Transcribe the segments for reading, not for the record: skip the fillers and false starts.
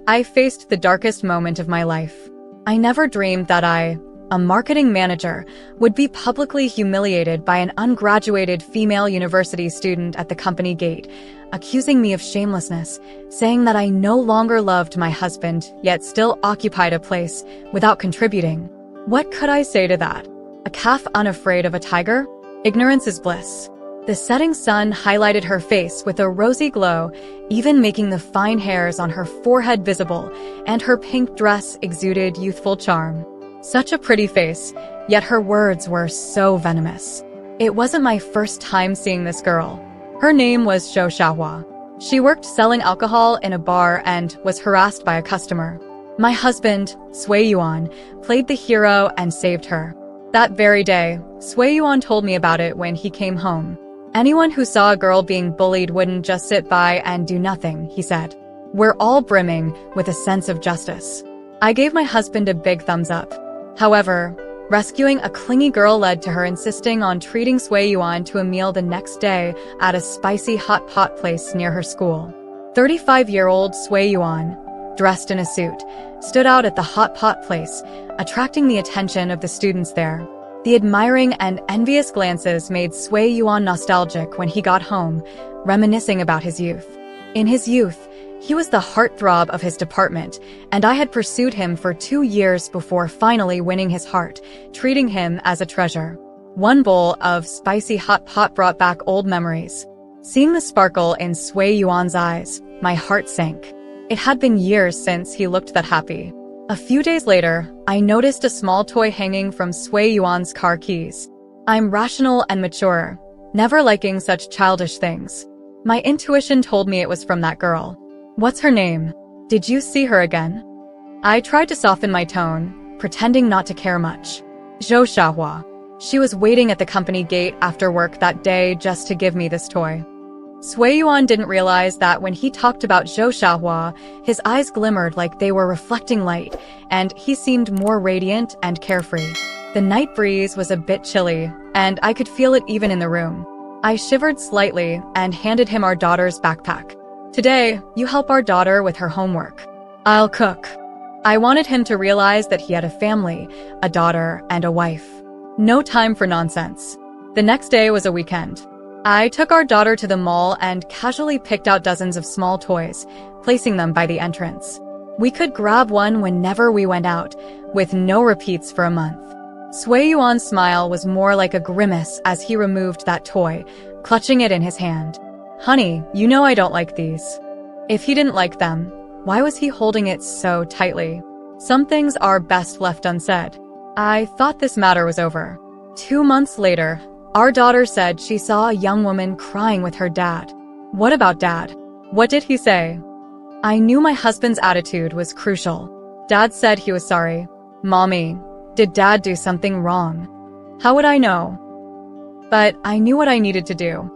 I faced the darkest moment of my life. I never dreamed that I, a marketing manager, would be publicly humiliated by an ungraduated female university student at the company gate, accusing me of shamelessness, saying that I no longer loved my husband, yet still occupied a place without contributing. What could I say to that? A calf unafraid of a tiger? Ignorance is bliss. The setting sun highlighted her face with a rosy glow, even making the fine hairs on her forehead visible, and her pink dress exuded youthful charm. Such a pretty face, yet her words were so venomous. It wasn't my first time seeing this girl. Her name was Zhou Xiaohua. She worked selling alcohol in a bar and was harassed by a customer. My husband, Xinyuan, played the hero and saved her. That very day, Xinyuan told me about it when he came home. Anyone who saw a girl being bullied wouldn't just sit by and do nothing, he said. We're all brimming with a sense of justice. I gave my husband a big thumbs up. However, rescuing a clingy girl led to her insisting on treating Xinyuan to a meal the next day at a spicy hot pot place near her school. 35-year-old Xinyuan, dressed in a suit, stood out at the hot pot place, attracting the attention of the students there. The admiring and envious glances made Xinyuan nostalgic when he got home, reminiscing about his youth. In his youth, he was the heartthrob of his department, and I had pursued him for 2 years before finally winning his heart, treating him as a treasure. One bowl of spicy hot pot brought back old memories. Seeing the sparkle in Xinyuan's eyes, my heart sank. It had been years since he looked that happy. A few days later, I noticed a small toy hanging from Xinyuan's car keys. I'm rational and mature, never liking such childish things. My intuition told me it was from that girl. What's her name? Did you see her again? I tried to soften my tone, pretending not to care much. Zhou Xiaohua. She was waiting at the company gate after work that day just to give me this toy. Xinyuan didn't realize that when he talked about Zhou Xiaohua, his eyes glimmered like they were reflecting light, and he seemed more radiant and carefree. The night breeze was a bit chilly, and I could feel it even in the room. I shivered slightly and handed him our daughter's backpack. Today, you help our daughter with her homework. I'll cook. I wanted him to realize that he had a family, a daughter, and a wife. No time for nonsense. The next day was a weekend. I took our daughter to the mall and casually picked out dozens of small toys, placing them by the entrance. We could grab one whenever we went out, with no repeats for a month. Xinyuan's smile was more like a grimace as he removed that toy, clutching it in his hand. Honey, you know I don't like these. If he didn't like them, why was he holding it so tightly? Some things are best left unsaid. I thought this matter was over. 2 months later, our daughter said she saw a young woman crying with her dad. What about Dad? What did he say? I knew my husband's attitude was crucial. Dad said he was sorry. Mommy, did Dad do something wrong? How would I know? But I knew what I needed to do.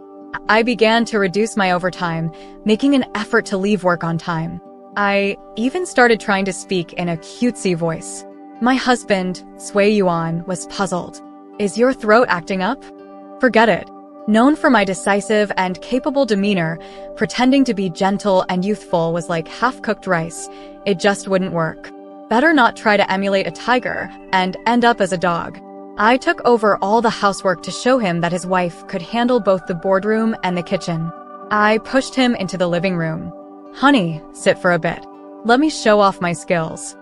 I began to reduce my overtime, making an effort to leave work on time. I even started trying to speak in a cutesy voice. My husband, Xinyuan, was puzzled. Is your throat acting up? Forget it. Known for my decisive and capable demeanor, pretending to be gentle and youthful was like half-cooked rice. It just wouldn't work. Better not try to emulate a tiger and end up as a dog. I took over all the housework to show him that his wife could handle both the boardroom and the kitchen. I pushed him into the living room. Honey, sit for a bit. Let me show off my skills.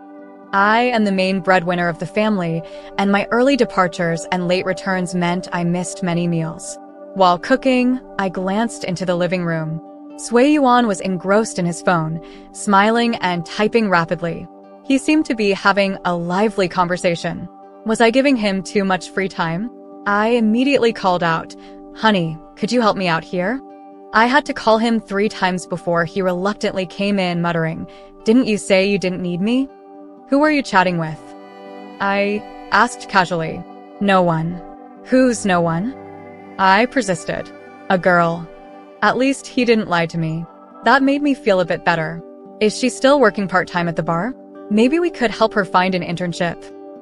I am the main breadwinner of the family, and my early departures and late returns meant I missed many meals. While cooking, I glanced into the living room. Xinyuan was engrossed in his phone, smiling and typing rapidly. He seemed to be having a lively conversation. Was I giving him too much free time? I immediately called out, Honey, could you help me out here? I had to call him 3 times before he reluctantly came in muttering, Didn't you say you didn't need me? Who were you chatting with? I asked casually. No one. Who's no one? I persisted. A girl. At least he didn't lie to me. That made me feel a bit better. Is she still working part-time at the bar? Maybe we could help her find an internship.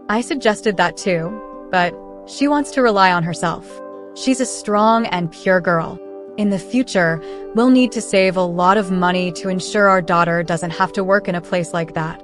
I suggested that too, but she wants to rely on herself. She's a strong and pure girl. In the future, we'll need to save a lot of money to ensure our daughter doesn't have to work in a place like that.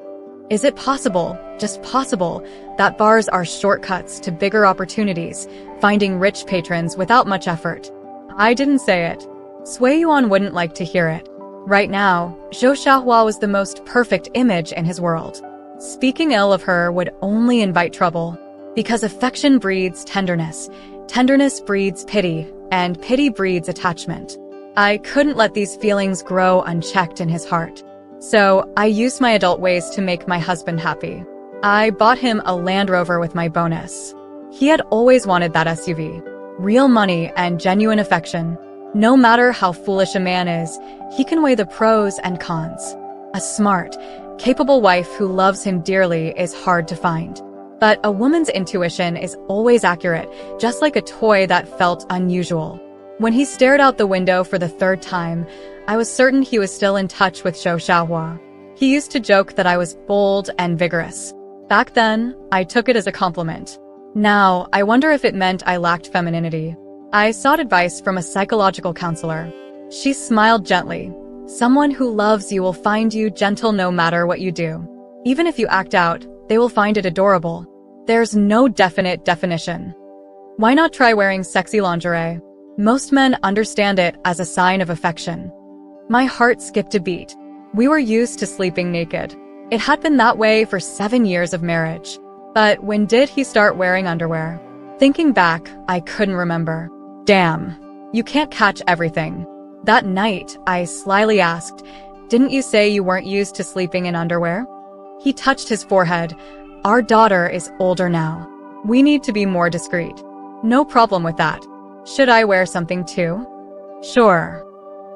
Is it possible, just possible, that bars are shortcuts to bigger opportunities, finding rich patrons without much effort? I didn't say it. Xinyuan wouldn't like to hear it. Right now, Zhou Xiaohua was the most perfect image in his world. Speaking ill of her would only invite trouble, because affection breeds tenderness, tenderness breeds pity, and pity breeds attachment. I couldn't let these feelings grow unchecked in his heart. So, I used my adult ways to make my husband happy. I bought him a Land Rover with my bonus. He had always wanted that SUV. Real money and genuine affection. No matter how foolish a man is, he can weigh the pros and cons. A smart, capable wife who loves him dearly is hard to find. But a woman's intuition is always accurate, just like a toy that felt unusual. When he stared out the window for the third time, I was certain he was still in touch with Zhou Xiaohua. He used to joke that I was bold and vigorous. Back then, I took it as a compliment. Now, I wonder if it meant I lacked femininity. I sought advice from a psychological counselor. She smiled gently. Someone who loves you will find you gentle no matter what you do. Even if you act out, they will find it adorable. There's no definite definition. Why not try wearing sexy lingerie? Most men understand it as a sign of affection. My heart skipped a beat. We were used to sleeping naked. It had been that way for 7 years of marriage. But when did he start wearing underwear? Thinking back, I couldn't remember. Damn, you can't catch everything. That night, I slyly asked, "Didn't you say you weren't used to sleeping in underwear?" He touched his forehead. "Our daughter is older now. We need to be more discreet." "No problem with that. Should I wear something too?" "Sure."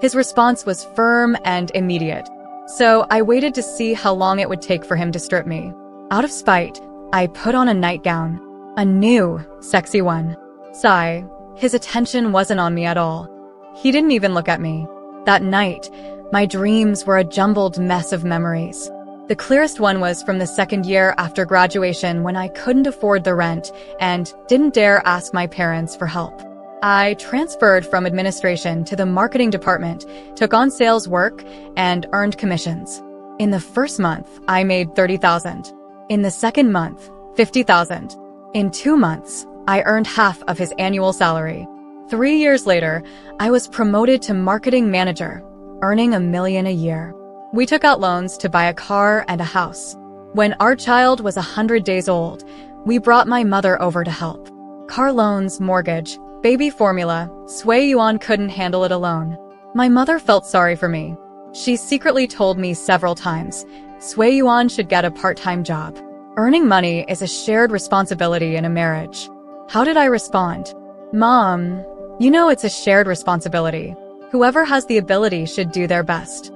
His response was firm and immediate. So I waited to see how long it would take for him to strip me. Out of spite, I put on a nightgown. A new, sexy one. Sigh. His attention wasn't on me at all. He didn't even look at me. That night, my dreams were a jumbled mess of memories. The clearest one was from the second year after graduation when I couldn't afford the rent and didn't dare ask my parents for help. I transferred from administration to the marketing department, took on sales work, and earned commissions. In the first month, I made $30,000. In the second month, $50,000. In 2 months, I earned half of his annual salary. 3 years later, I was promoted to marketing manager, earning $1 million a year. We took out loans to buy a car and a house. When our child was 100 days old, we brought my mother over to help. Car loans, mortgage, baby formula, Xinyuan couldn't handle it alone. My mother felt sorry for me. She secretly told me several times, Xinyuan should get a part-time job. Earning money is a shared responsibility in a marriage. How did I respond? Mom, you know it's a shared responsibility. Whoever has the ability should do their best.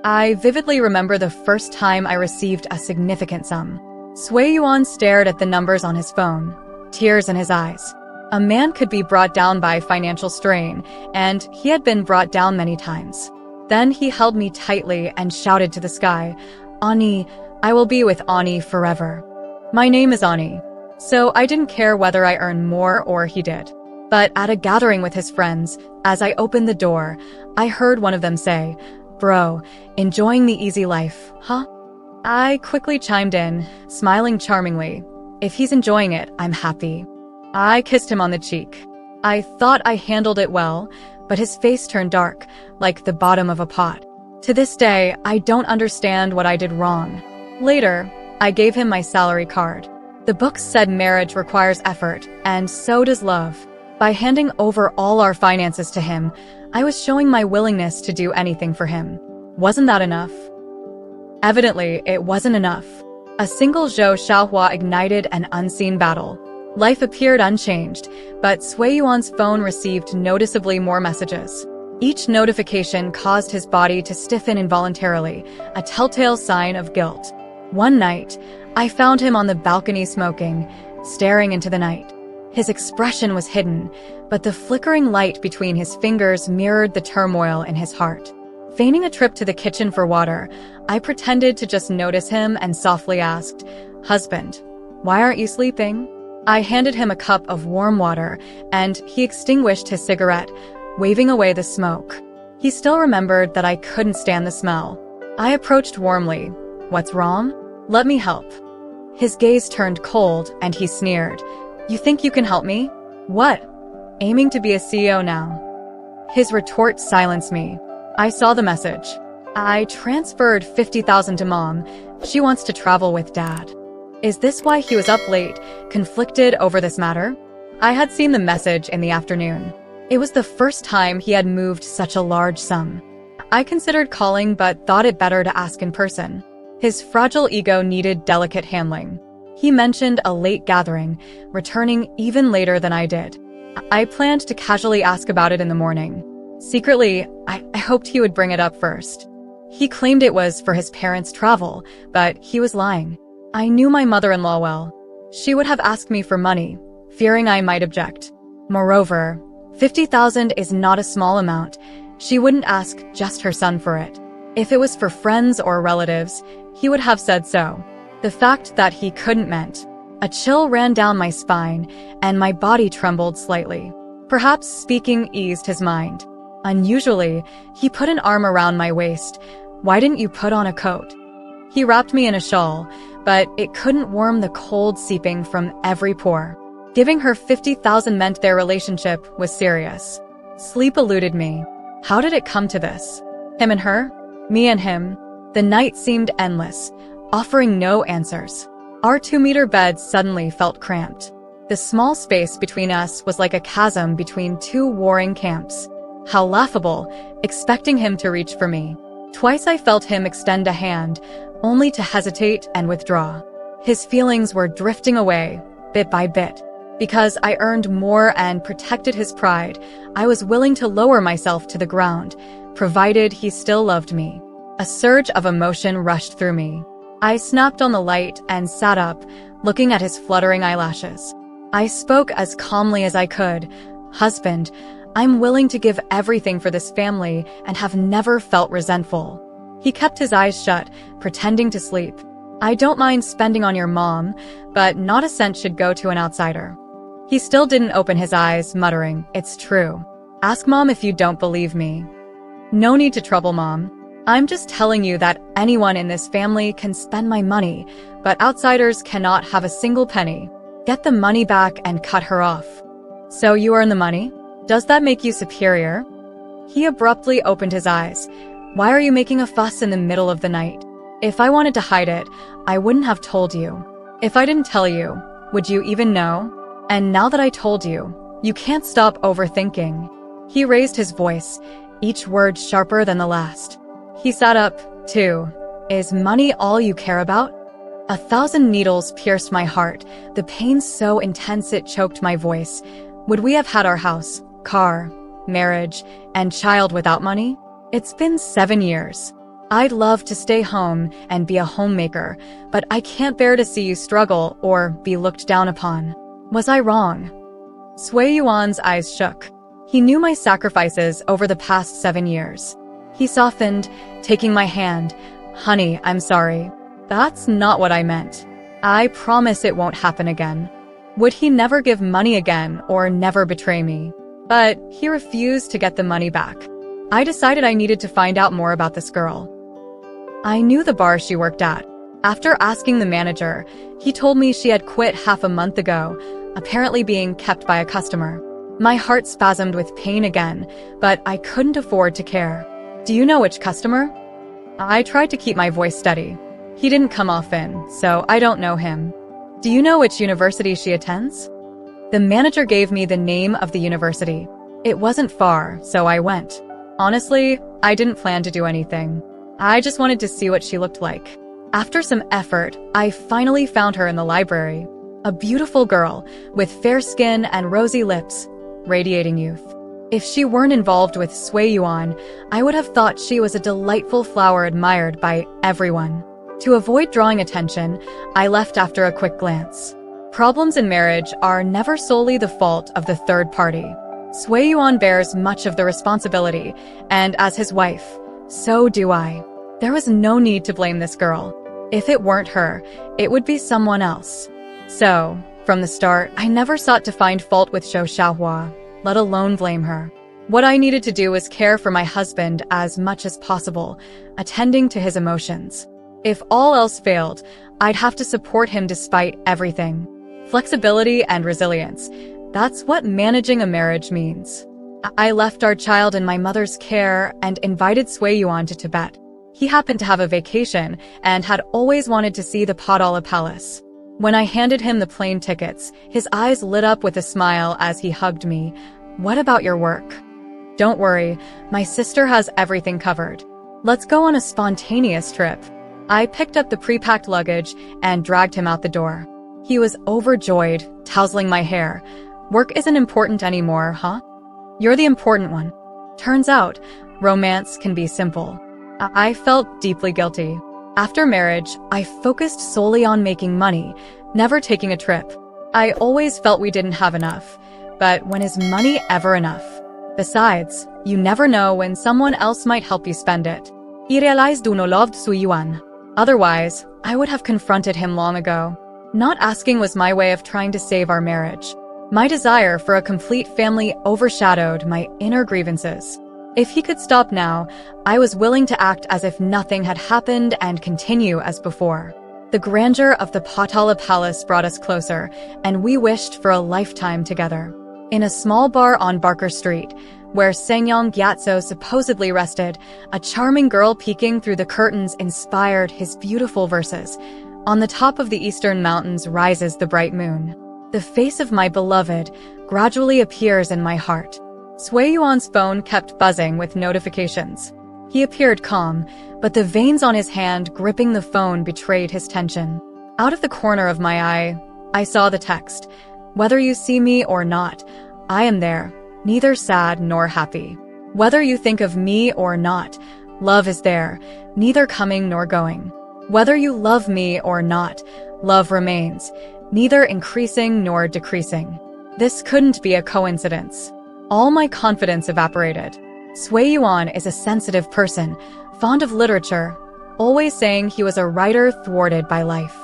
I vividly remember the first time I received a significant sum. Xinyuan stared at the numbers on his phone, tears in his eyes. A man could be brought down by financial strain, and he had been brought down many times. Then he held me tightly and shouted to the sky, "Ani, I will be with Ani forever." My name is Ani, so I didn't care whether I earned more or he did. But at a gathering with his friends, as I opened the door, I heard one of them say, "Bro, enjoying the easy life, huh?" I quickly chimed in, smiling charmingly. If he's enjoying it, I'm happy. I kissed him on the cheek. I thought I handled it well, but his face turned dark, like the bottom of a pot. To this day, I don't understand what I did wrong. Later, I gave him my salary card. The books said marriage requires effort, and so does love. By handing over all our finances to him, I was showing my willingness to do anything for him. Wasn't that enough? Evidently, it wasn't enough. A single Zhou Xiaohua ignited an unseen battle. Life appeared unchanged, but Xinyuan's phone received noticeably more messages. Each notification caused his body to stiffen involuntarily, a telltale sign of guilt. One night, I found him on the balcony smoking, staring into the night. His expression was hidden, but the flickering light between his fingers mirrored the turmoil in his heart. Feigning a trip to the kitchen for water, I pretended to just notice him and softly asked, "Husband, why aren't you sleeping?" I handed him a cup of warm water, and he extinguished his cigarette, waving away the smoke. He still remembered that I couldn't stand the smell. I approached warmly. "What's wrong? Let me help." His gaze turned cold, and he sneered. "You think you can help me? What? Aiming to be a CEO now?" His retort silenced me. I saw the message. "I transferred 50,000 to Mom. She wants to travel with Dad." Is this why he was up late, conflicted over this matter? I had seen the message in the afternoon. It was the first time he had moved such a large sum. I considered calling but thought it better to ask in person. His fragile ego needed delicate handling. He mentioned a late gathering, returning even later than I did. I planned to casually ask about it in the morning. Secretly, I hoped he would bring it up first. He claimed it was for his parents' travel, but he was lying. I knew my mother-in-law well. She would have asked me for money, fearing I might object. Moreover, 50,000 is not a small amount. She wouldn't ask just her son for it. If it was for friends or relatives, he would have said so. The fact that he couldn't meant. A chill ran down my spine, and my body trembled slightly. Perhaps speaking eased his mind. Unusually, he put an arm around my waist. "Why didn't you put on a coat?" He wrapped me in a shawl, but it couldn't warm the cold seeping from every pore. Giving her 50,000 meant their relationship was serious. Sleep eluded me. How did it come to this? Him and her? Me and him? The night seemed endless, offering no answers. Our 2-meter bed suddenly felt cramped. The small space between us was like a chasm between two warring camps. How laughable, expecting him to reach for me. Twice I felt him extend a hand, only to hesitate and withdraw. His feelings were drifting away, bit by bit. Because I earned more and protected his pride, I was willing to lower myself to the ground, provided he still loved me. A surge of emotion rushed through me. I snapped on the light and sat up, looking at his fluttering eyelashes. I spoke as calmly as I could. "Husband, I'm willing to give everything for this family and have never felt resentful." He kept his eyes shut, pretending to sleep. "I don't mind spending on your mom, but not a cent should go to an outsider." He still didn't open his eyes, muttering, "It's true. Ask Mom if you don't believe me." "No need to trouble Mom. I'm just telling you that anyone in this family can spend my money, but outsiders cannot have a single penny. Get the money back and cut her off." "So you earn the money? Does that make you superior?" He abruptly opened his eyes. "Why are you making a fuss in the middle of the night? If I wanted to hide it, I wouldn't have told you. If I didn't tell you, would you even know? And now that I told you, you can't stop overthinking." He raised his voice, each word sharper than the last. He sat up, too. "Is money all you care about?" 1,000 needles pierced my heart, the pain so intense it choked my voice. Would we have had our house, car, marriage, and child without money? It's been 7 years. I'd love to stay home and be a homemaker, but I can't bear to see you struggle or be looked down upon. Was I wrong? Xinyuan's eyes shook. He knew my sacrifices over the past 7 years. He softened, taking my hand. "Honey, I'm sorry. That's not what I meant. I promise it won't happen again." Would he never give money again or never betray me? But he refused to get the money back. I decided I needed to find out more about this girl. I knew the bar she worked at. After asking the manager, he told me she had quit half a month ago, apparently being kept by a customer. My heart spasmed with pain again, but I couldn't afford to care. "Do you know which customer?" I tried to keep my voice steady. He didn't come often, so I don't know him. "Do you know which university she attends?" The manager gave me the name of the university. It wasn't far, so I went. Honestly, I didn't plan to do anything. I just wanted to see what she looked like. After some effort, I finally found her in the library. A beautiful girl, with fair skin and rosy lips, radiating youth. If she weren't involved with Xinyuan, I would have thought she was a delightful flower admired by everyone. To avoid drawing attention, I left after a quick glance. Problems in marriage are never solely the fault of the third party. Xinyuan bears much of the responsibility, and as his wife, so do I. There was no need to blame this girl. If it weren't her, it would be someone else. So, from the start, I never sought to find fault with Zhou Xiaohua, let alone blame her. What I needed to do was care for my husband as much as possible, attending to his emotions. If all else failed, I'd have to support him despite everything. Flexibility and resilience. That's what managing a marriage means. I left our child in my mother's care and invited Xinyuan to Tibet. He happened to have a vacation and had always wanted to see the Potala Palace. When I handed him the plane tickets, his eyes lit up with a smile as he hugged me. "What about your work?" "Don't worry, my sister has everything covered. Let's go on a spontaneous trip." I picked up the pre-packed luggage and dragged him out the door. He was overjoyed, tousling my hair. "Work isn't important anymore, huh? You're the important one." Turns out, romance can be simple. I felt deeply guilty. After marriage, I focused solely on making money, never taking a trip. I always felt we didn't have enough. But when is money ever enough? Besides, you never know when someone else might help you spend it. I realized I loved Xinyuan. Otherwise, I would have confronted him long ago. Not asking was my way of trying to save our marriage. My desire for a complete family overshadowed my inner grievances. If he could stop now, I was willing to act as if nothing had happened and continue as before. The grandeur of the Potala Palace brought us closer, and we wished for a lifetime together. In a small bar on Barker Street, where Xinyuan Xinyu supposedly rested, a charming girl peeking through the curtains inspired his beautiful verses. On the top of the eastern mountains rises the bright moon. The face of my beloved gradually appears in my heart. Xinyuan's phone kept buzzing with notifications. He appeared calm, but the veins on his hand gripping the phone betrayed his tension. Out of the corner of my eye, I saw the text. "Whether you see me or not, I am there, neither sad nor happy. Whether you think of me or not, love is there, neither coming nor going. Whether you love me or not, love remains, neither increasing nor decreasing." This couldn't be a coincidence. All my confidence evaporated. Xinyuan is a sensitive person, fond of literature, always saying he was a writer thwarted by life.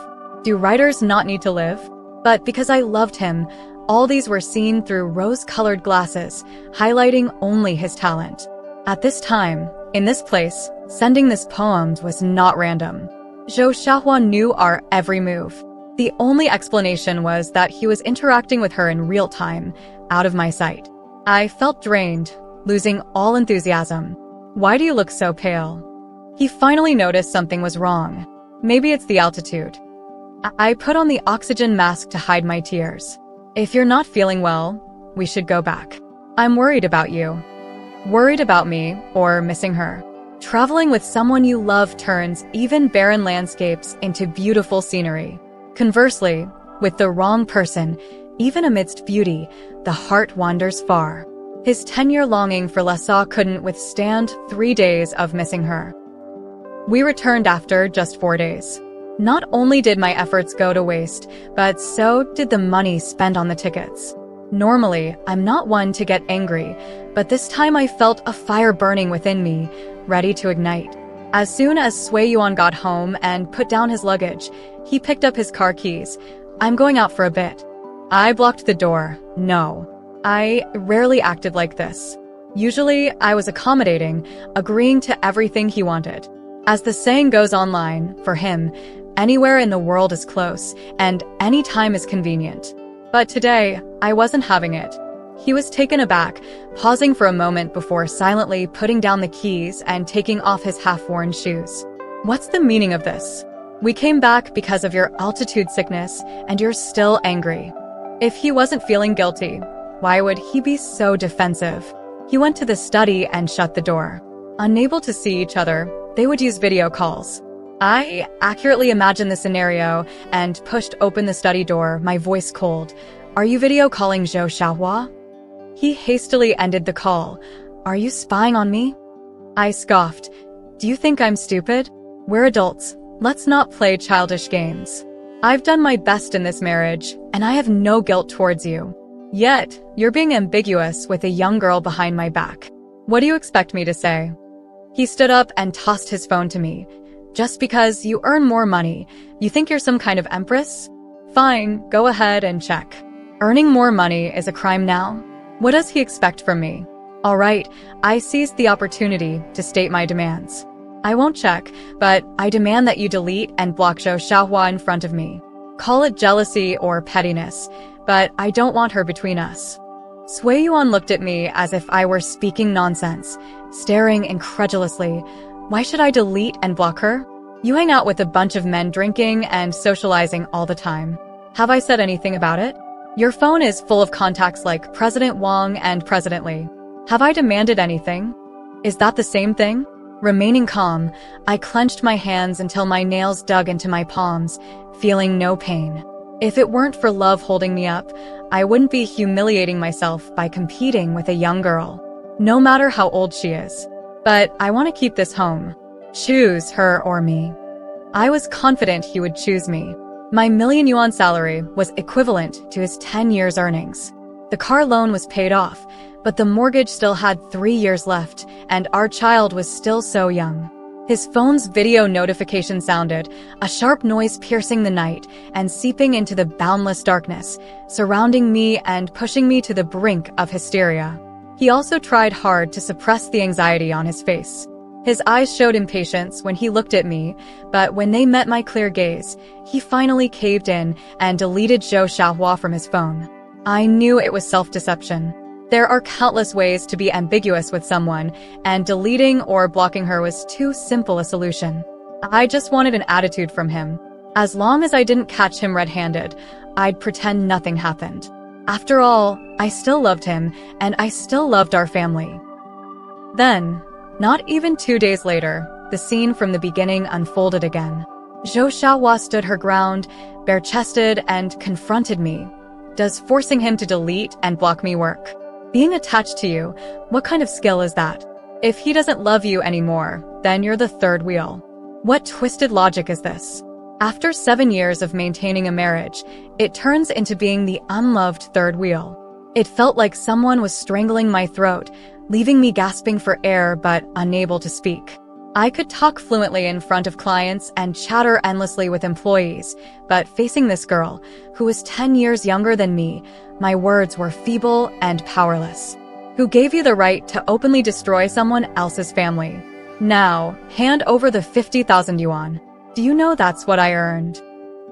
Do writers not need to live? But because I loved him, all these were seen through rose-colored glasses, highlighting only his talent. At this time, in this place, sending this poem was not random. Zhou Xiahua knew our every move. The only explanation was that he was interacting with her in real time, out of my sight. I felt drained, losing all enthusiasm. "Why do you look so pale?" He finally noticed something was wrong. Maybe it's the altitude. I put on the oxygen mask to hide my tears. "If you're not feeling well, we should go back. I'm worried about you." Worried about me, or missing her. Traveling with someone you love turns even barren landscapes into beautiful scenery. Conversely, with the wrong person, even amidst beauty, the heart wanders far. His 10-year longing for Lhasa couldn't withstand 3 days of missing her. We returned after just 4 days. Not only did my efforts go to waste, but so did the money spent on the tickets. Normally, I'm not one to get angry, but this time I felt a fire burning within me, ready to ignite. As soon as Xinyuan got home and put down his luggage, he picked up his car keys. "I'm going out for a bit." I blocked the door. No. I rarely acted like this. Usually, I was accommodating, agreeing to everything he wanted. As the saying goes online, for him, anywhere in the world is close, and any time is convenient. But today, I wasn't having it. He was taken aback, pausing for a moment before silently putting down the keys and taking off his half-worn shoes. "What's the meaning of this? We came back because of your altitude sickness, and you're still angry." If he wasn't feeling guilty, why would he be so defensive? He went to the study and shut the door. Unable to see each other, they would use video calls. I accurately imagined the scenario and pushed open the study door, my voice cold. "Are you video calling Zhou Xiahua?" He hastily ended the call. "Are you spying on me?" I scoffed. "Do you think I'm stupid? We're adults. Let's not play childish games. I've done my best in this marriage, and I have no guilt towards you. Yet, you're being ambiguous with a young girl behind my back. What do you expect me to say?" He stood up and tossed his phone to me. "Just because you earn more money, you think you're some kind of empress? Fine, go ahead and check. Earning more money is a crime now? What does he expect from me? All right, I seized the opportunity to state my demands. I won't check, but I demand that you delete and block Zhou Xiaohua in front of me. Call it jealousy or pettiness, but I don't want her between us. Xinyuan looked at me as if I were speaking nonsense, staring incredulously. Why should I delete and block her? You hang out with a bunch of men drinking and socializing all the time. Have I said anything about it? Your phone is full of contacts like President Wang and President Li. Have I demanded anything? Is that the same thing? Remaining calm, I clenched my hands until my nails dug into my palms, feeling no pain. If it weren't for love holding me up, I wouldn't be humiliating myself by competing with a young girl, no matter how old she is. But I want to keep this home. Choose her or me. I was confident he would choose me. My million-yuan salary was equivalent to his 10 years' earnings. The car loan was paid off, but the mortgage still had 3 years left, and our child was still so young. His phone's video notification sounded, a sharp noise piercing the night and seeping into the boundless darkness, surrounding me and pushing me to the brink of hysteria. He also tried hard to suppress the anxiety on his face. His eyes showed impatience when he looked at me, but when they met my clear gaze, he finally caved in and deleted Zhou Xiaohua from his phone. I knew it was self-deception. There are countless ways to be ambiguous with someone, and deleting or blocking her was too simple a solution. I just wanted an attitude from him. As long as I didn't catch him red-handed, I'd pretend nothing happened. After all, I still loved him, and I still loved our family. Then, not even 2 days later, the scene from the beginning unfolded again. Zhou Xiaohua stood her ground, bare-chested, and confronted me. Does forcing him to delete and block me work? Being attached to you, what kind of skill is that? If he doesn't love you anymore, then you're the third wheel. What twisted logic is this? After 7 years of maintaining a marriage, it turns into being the unloved third wheel. It felt like someone was strangling my throat, leaving me gasping for air but unable to speak. I could talk fluently in front of clients and chatter endlessly with employees, but facing this girl, who was 10 years younger than me, my words were feeble and powerless. Who gave you the right to openly destroy someone else's family? Now, hand over the 50,000 yuan. Do you know that's what I earned?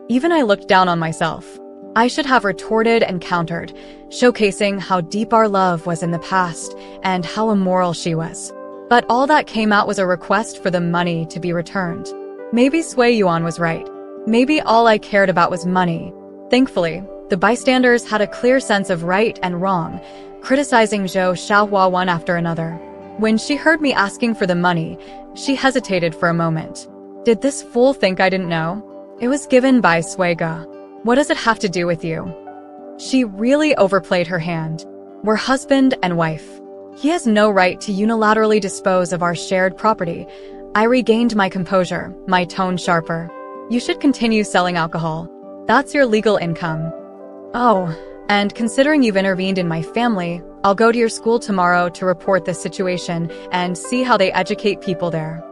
Even I looked down on myself. I should have retorted and countered, showcasing how deep our love was in the past and how immoral she was. But all that came out was a request for the money to be returned. Maybe Xinyuan was right. Maybe all I cared about was money. Thankfully, the bystanders had a clear sense of right and wrong, criticizing Zhou Xiaohua one after another. When she heard me asking for the money, she hesitated for a moment. Did this fool think I didn't know? It was given by Suiga. What does it have to do with you? She really overplayed her hand. We're husband and wife. He has no right to unilaterally dispose of our shared property. I regained my composure, my tone sharper. You should continue selling alcohol. That's your legal income. Oh, and considering you've intervened in my family, I'll go to your school tomorrow to report this situation and see how they educate people there.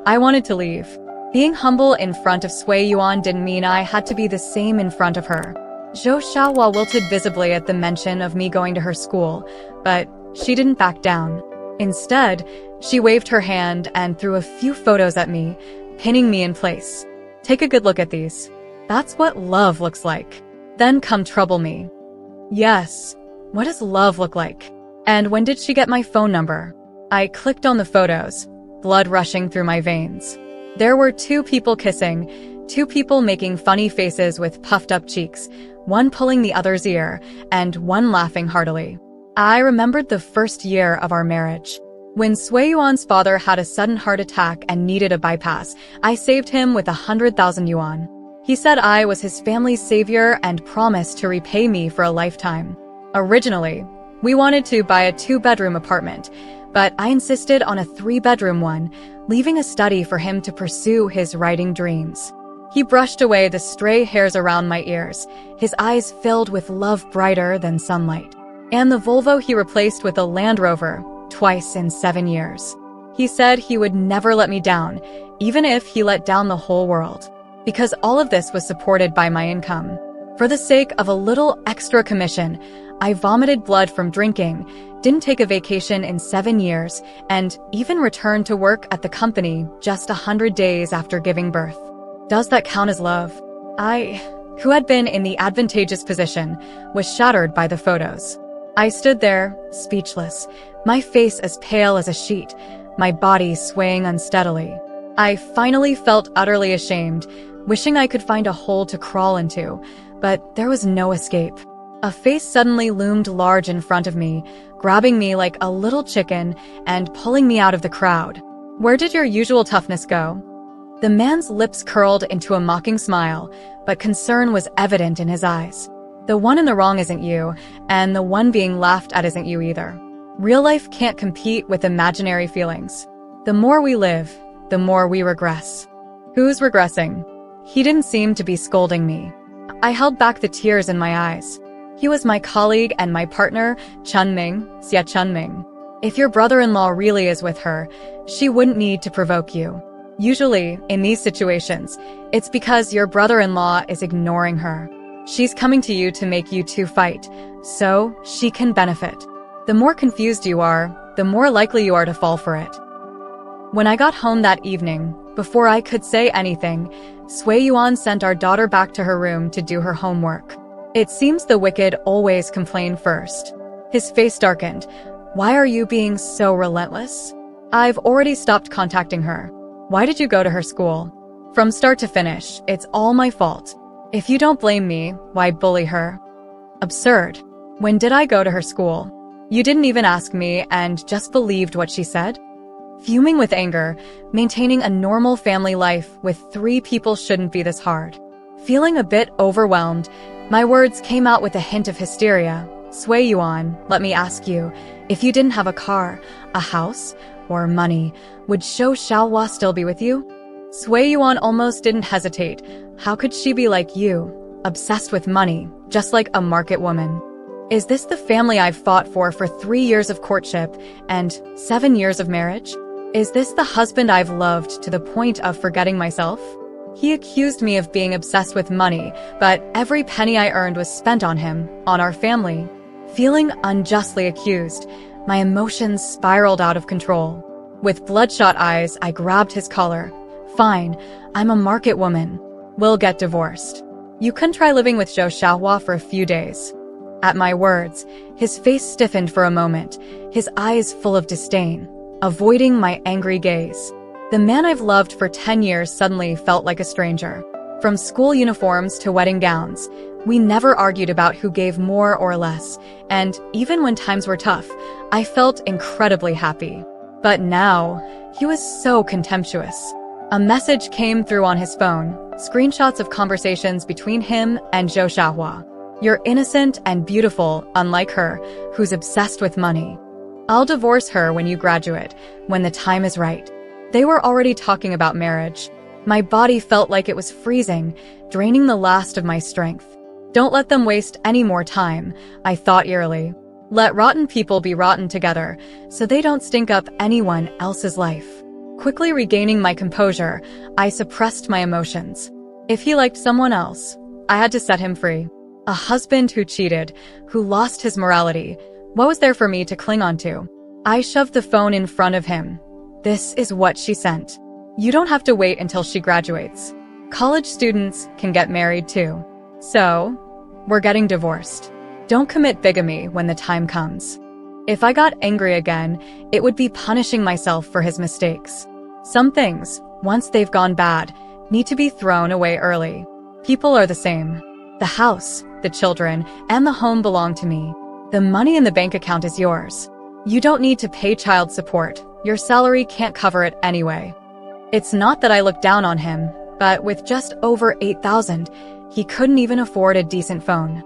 I wanted to leave. Being humble in front of Xinyuan didn't mean I had to be the same in front of her. Zhou Xiaohua wilted visibly at the mention of me going to her school, but she didn't back down. Instead, she waved her hand and threw a few photos at me, pinning me in place. Take a good look at these. That's what love looks like. Then come trouble me. Yes, what does love look like? And when did she get my phone number? I clicked on the photos, blood rushing through my veins. There were 2 people kissing, 2 people making funny faces with puffed up cheeks, one pulling the other's ear, and one laughing heartily. I remembered the first year of our marriage. When Xinyuan's father had a sudden heart attack and needed a bypass, I saved him with 100,000 yuan. He said I was his family's savior and promised to repay me for a lifetime. Originally, we wanted to buy a 2-bedroom apartment, but I insisted on a 3-bedroom one, leaving a study for him to pursue his writing dreams. He brushed away the stray hairs around my ears, his eyes filled with love brighter than sunlight. And the Volvo he replaced with a Land Rover, twice in 7 years. He said he would never let me down, even if he let down the whole world. Because all of this was supported by my income. For the sake of a little extra commission, I vomited blood from drinking, didn't take a vacation in 7 years, and even returned to work at the company just 100 days after giving birth. Does that count as love? I, who had been in the advantageous position, was shattered by the photos. I stood there, speechless, my face as pale as a sheet, my body swaying unsteadily. I finally felt utterly ashamed, wishing I could find a hole to crawl into, but there was no escape. A face suddenly loomed large in front of me, grabbing me like a little chicken and pulling me out of the crowd. Where did your usual toughness go? The man's lips curled into a mocking smile, but concern was evident in his eyes. The one in the wrong isn't you, and the one being laughed at isn't you either. Real life can't compete with imaginary feelings. The more we live, the more we regress. Who's regressing? He didn't seem to be scolding me. I held back the tears in my eyes. He was my colleague and my partner, Xia Chunming. If your brother-in-law really is with her, she wouldn't need to provoke you. Usually, in these situations, it's because your brother-in-law is ignoring her. She's coming to you to make you two fight, so she can benefit. The more confused you are, the more likely you are to fall for it. When I got home that evening, before I could say anything, Xinyuan sent our daughter back to her room to do her homework. It seems the wicked always complain first. His face darkened. Why are you being so relentless? I've already stopped contacting her. Why did you go to her school? From start to finish, it's all my fault. If you don't blame me, why bully her? Absurd. When did I go to her school? You didn't even ask me and just believed what she said? Fuming with anger, maintaining a normal family life with 3 people shouldn't be this hard. Feeling a bit overwhelmed, my words came out with a hint of hysteria. Xinyuan, let me ask you, if you didn't have a car, a house, or money, would Zhou Xiaohua still be with you? Xinyuan almost didn't hesitate. How could she be like you, obsessed with money, just like a market woman? Is this the family I've fought for 3 years of courtship and 7 years of marriage? Is this the husband I've loved to the point of forgetting myself? He accused me of being obsessed with money, but every penny I earned was spent on him, on our family. Feeling unjustly accused, my emotions spiraled out of control. With bloodshot eyes, I grabbed his collar. Fine, I'm a market woman. We'll get divorced. You can try living with Zhou Xiaohua for a few days. At my words, his face stiffened for a moment, his eyes full of disdain, avoiding my angry gaze. The man I've loved for 10 years suddenly felt like a stranger. From school uniforms to wedding gowns, we never argued about who gave more or less, and even when times were tough, I felt incredibly happy. But now, he was so contemptuous. A message came through on his phone, screenshots of conversations between him and Zhou Xiaohua. You're innocent and beautiful, unlike her, who's obsessed with money. I'll divorce her when you graduate, when the time is right. They were already talking about marriage. My body felt like it was freezing, draining the last of my strength. Don't let them waste any more time, I thought eerily. Let rotten people be rotten together, so they don't stink up anyone else's life. Quickly regaining my composure, I suppressed my emotions. If he liked someone else, I had to set him free. A husband who cheated, who lost his morality. What was there for me to cling on to? I shoved the phone in front of him. This is what she sent. You don't have to wait until she graduates. College students can get married too. So, we're getting divorced. Don't commit bigamy when the time comes. If I got angry again, it would be punishing myself for his mistakes. Some things, once they've gone bad, need to be thrown away early. People are the same. The house, the children, and the home belong to me. The money in the bank account is yours. You don't need to pay child support. Your salary can't cover it anyway. It's not that I look down on him, but with just over 8,000, he couldn't even afford a decent phone.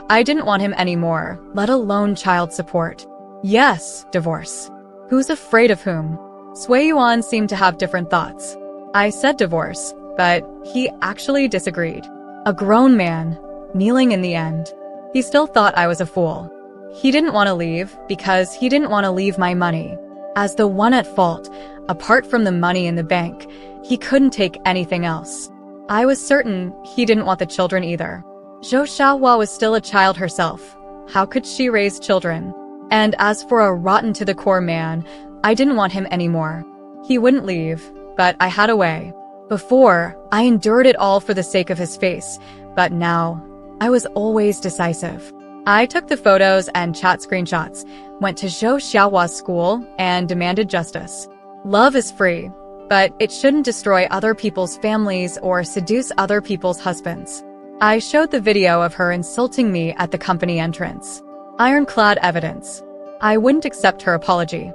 I didn't want him anymore, let alone child support. Yes, divorce. Who's afraid of whom? Xinyuan seemed to have different thoughts. I said divorce, but he actually disagreed. A grown man, kneeling in the end. He still thought I was a fool. He didn't want to leave because he didn't want to leave my money. As the one at fault, apart from the money in the bank, he couldn't take anything else. I was certain he didn't want the children either. Zhou Xiaohua was still a child herself. How could she raise children? And as for a rotten-to-the-core man, I didn't want him anymore. He wouldn't leave, but I had a way. Before, I endured it all for the sake of his face, but now, I was always decisive. I took the photos and chat screenshots, went to Zhou Xiaohua's school, and demanded justice. Love is free, but it shouldn't destroy other people's families or seduce other people's husbands. I showed the video of her insulting me at the company entrance. Ironclad evidence. I wouldn't accept her apology.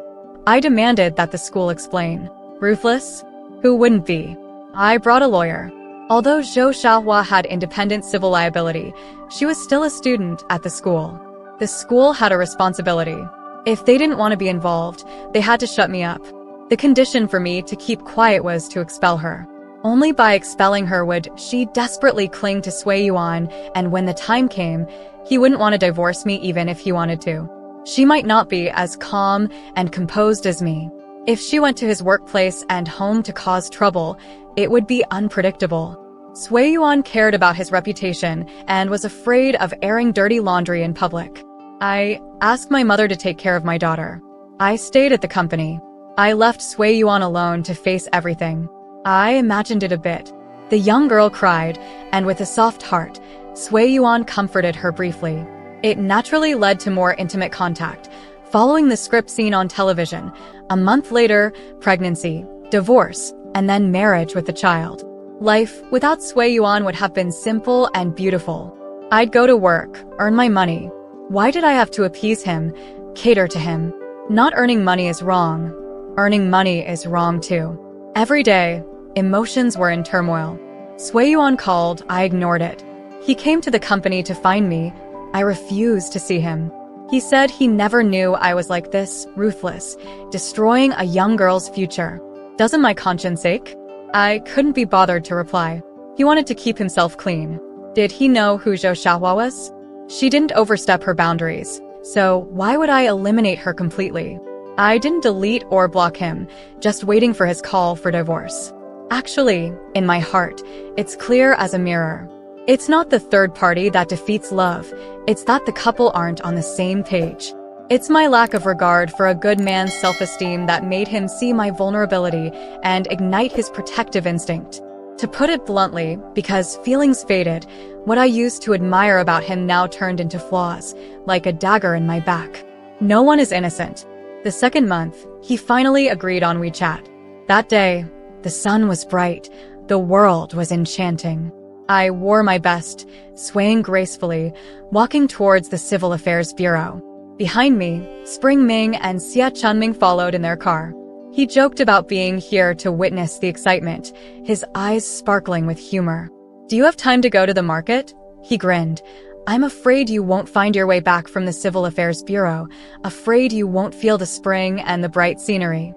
I demanded that the school explain. Ruthless? Who wouldn't be? I brought a lawyer. Although Zhou Xiaohua had independent civil liability, she was still a student at the school. The school had a responsibility. If they didn't want to be involved, they had to shut me up. The condition for me to keep quiet was to expel her. Only by expelling her would she desperately cling to Xinyuan, and when the time came, he wouldn't want to divorce me even if he wanted to. She might not be as calm and composed as me. If she went to his workplace and home to cause trouble, it would be unpredictable. Xinyuan cared about his reputation and was afraid of airing dirty laundry in public. I asked my mother to take care of my daughter. I stayed at the company. I left Xinyuan alone to face everything. I imagined it a bit. The young girl cried, and with a soft heart, Xinyuan comforted her briefly. It naturally led to more intimate contact, following the script seen on television. A month later, pregnancy, divorce, and then marriage with a child. Life without Xinyuan would have been simple and beautiful. I'd go to work, earn my money. Why did I have to appease him, cater to him? Not earning money is wrong. Earning money is wrong too. Every day, emotions were in turmoil. Xinyuan called, I ignored it. He came to the company to find me. I refused to see him. He said he never knew I was like this, ruthless, destroying a young girl's future. Doesn't my conscience ache? I couldn't be bothered to reply. He wanted to keep himself clean. Did he know who Zhou Xiaohua was? She didn't overstep her boundaries, so why would I eliminate her completely? I didn't delete or block him, just waiting for his call for divorce. Actually, in my heart, it's clear as a mirror. It's not the third party that defeats love, it's that the couple aren't on the same page. It's my lack of regard for a good man's self-esteem that made him see my vulnerability and ignite his protective instinct. To put it bluntly, because feelings faded, what I used to admire about him now turned into flaws, like a dagger in my back. No one is innocent. The second month, he finally agreed on WeChat. That day, the sun was bright, the world was enchanting. I wore my best, swaying gracefully, walking towards the Civil Affairs Bureau. Behind me, Spring Ming and Xia Chunming followed in their car. He joked about being here to witness the excitement, his eyes sparkling with humor. Do you have time to go to the market? He grinned. I'm afraid you won't find your way back from the Civil Affairs Bureau, afraid you won't feel the spring and the bright scenery.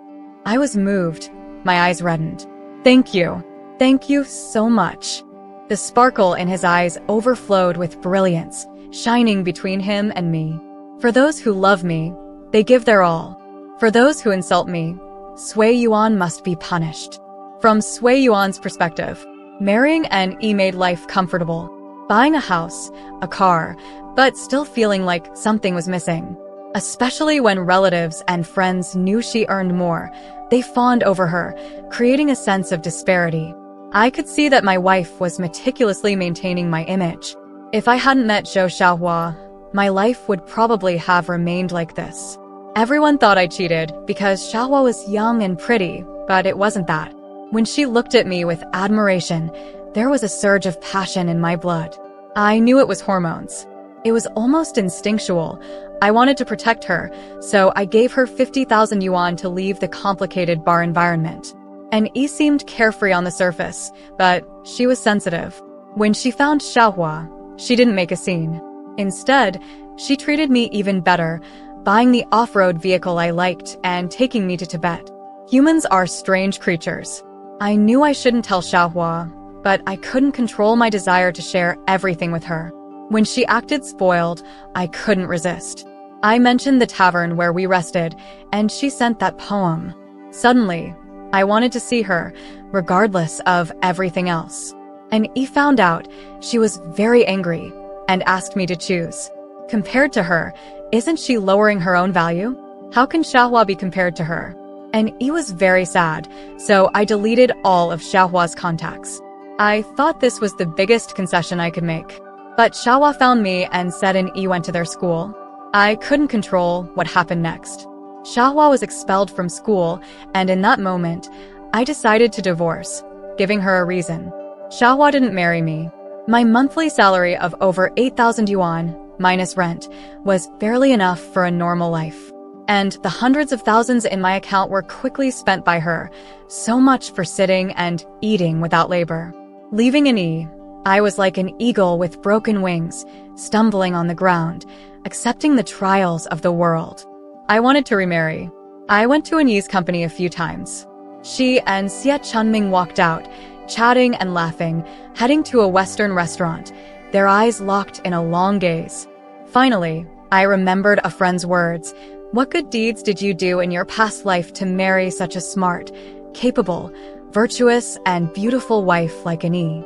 I was moved. My eyes reddened. Thank you. Thank you so much. The sparkle in his eyes overflowed with brilliance, shining between him and me. For those who love me, they give their all. For those who insult me, Xinyuan must be punished. From Xinyuan's perspective, marrying an E made life comfortable. Buying a house, a car, but still feeling like something was missing. Especially when relatives and friends knew she earned more, they fawned over her, creating a sense of disparity. I could see that my wife was meticulously maintaining my image. If I hadn't met Zhou Xiaohua, my life would probably have remained like this. Everyone thought I cheated because Xiaohua was young and pretty, but it wasn't that. When she looked at me with admiration, there was a surge of passion in my blood. I knew it was hormones. It was almost instinctual. I wanted to protect her, so I gave her 50,000 yuan to leave the complicated bar environment. And E seemed carefree on the surface, but she was sensitive. When she found Xiaohua, she didn't make a scene. Instead, she treated me even better, buying the off-road vehicle I liked and taking me to Tibet. Humans are strange creatures. I knew I shouldn't tell Xiaohua, but I couldn't control my desire to share everything with her. When she acted spoiled, I couldn't resist. I mentioned the tavern where we rested, and she sent that poem. Suddenly, I wanted to see her, regardless of everything else. And E found out, she was very angry, and asked me to choose. Compared to her, isn't she lowering her own value? How can Xiahua be compared to her? And Yi was very sad, so I deleted all of Xiaohua's contacts. I thought this was the biggest concession I could make. But Xiahua found me and said Yi went to their school. I couldn't control what happened next. Xiahua was expelled from school, and in that moment, I decided to divorce, giving her a reason. Xiahua didn't marry me. My monthly salary of over 8,000 yuan, minus rent, was barely enough for a normal life. And the hundreds of thousands in my account were quickly spent by her, so much for sitting and eating without labor. Leaving Yi, I was like an eagle with broken wings, stumbling on the ground, accepting the trials of the world. I wanted to remarry. I went to Yi's company a few times. She and Xie Chunming walked out, chatting and laughing, heading to a Western restaurant, their eyes locked in a long gaze. Finally, I remembered a friend's words. What good deeds did you do in your past life to marry such a smart, capable, virtuous, and beautiful wife like Yi?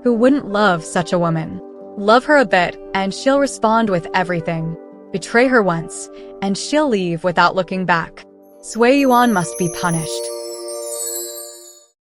Who wouldn't love such a woman? Love her a bit, and she'll respond with everything. Betray her once, and she'll leave without looking back. Xinyuan must be punished.